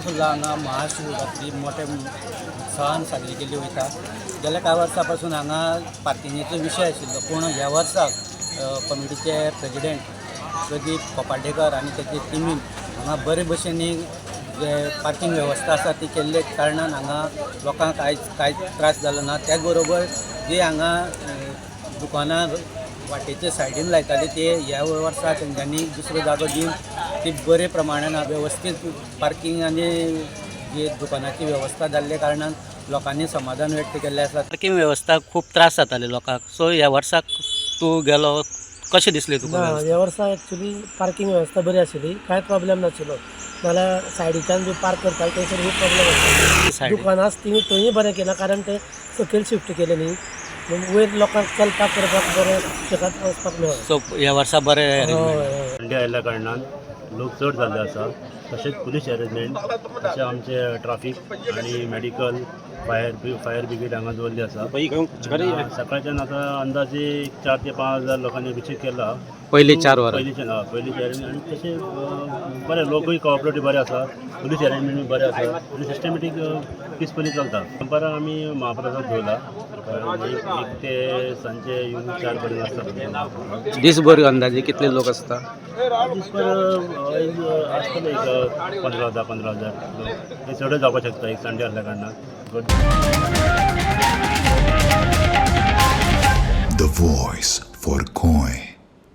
सुद्धा हांगा महाशिवरात्री मोठ्या उत्सवान साजरी केली वयता. गेल्या कांय वर्सां पासून हांगा पार्किंगेचो विशय आशिल्लो, पूण ह्या वर्साक कमिटीचे प्रेजिडेंट प्रदीप कोपाडेकर आनी तेचे टिमीन हांगा बरे भशेन जे पार्किंग वेवस्था आसा ती केल्ले कारणान हांगा लोकांक कांयच त्रास जालो ना. त्याच बरोबर जे हांगा दुकानां वाटेच्या सायडीन लायताले ते ह्या वर्सा तेंच्यांनी दुसरो जागो दिवन ती बरे प्रमाणान वेवस्थीत पार्किंग आनी जी दुकानाची वेवस्था जाल्ल्या कारणान लोकांनी समाधान व्यक्त केल्लें आसा. पार्किंग वेवस्था खूब त्रास जाताले लोकांक, सो ह्या वर्साक तूं गेलो कशें दिसलें तुका? ह्या वर्सा एक्चुली पार्किंग वेवस्था बरी आशिल्ली, कांय प्रॉब्लेम नाशिल्लो. नाल्यार सायडीच्यान बी पार्क करताले थंयसर खूब प्रॉब्लेम आसता. दुकानां आसा थंय बरें केलां, कारण ते सकयल शिफ्ट केले न्ही, वयर लोकांक चलपाक करपाक बरें शेतात वचपाक मेळ्ळें. सो ह्या वर्सा बरें संडे आयल्या कारणान लोक चड जाल्ले आसा. तशेंच पुलीस अरेंजमेंट, तशें आमचे ट्राफीक आनी मेडिकल फायर ब्रिगेड हांगा दवरली आसा. सकाळच्यान आतां अंदाजे 4 ते 5 हजार लोकांनी विजीट केला. पयली 4 वरां पयलीं आनी तशें बरें लोकूय कॉपरेटीव बरें आसा, पुलीस अरेंजमेंट बरें आसा आनी सिस्टमॅटीक पिसफुली चलता. दनपारां आमी महाप्रसाद दवरला, एक ते सांजे येवन 4 पर्यंत आसता. दिसभर अंदाजे कितले लोक आसता? दिसभर आसतले एक 15,000 लोक. चडूय जावपाक शकता एक संडे आसल्या कारणान. The voice for Koi.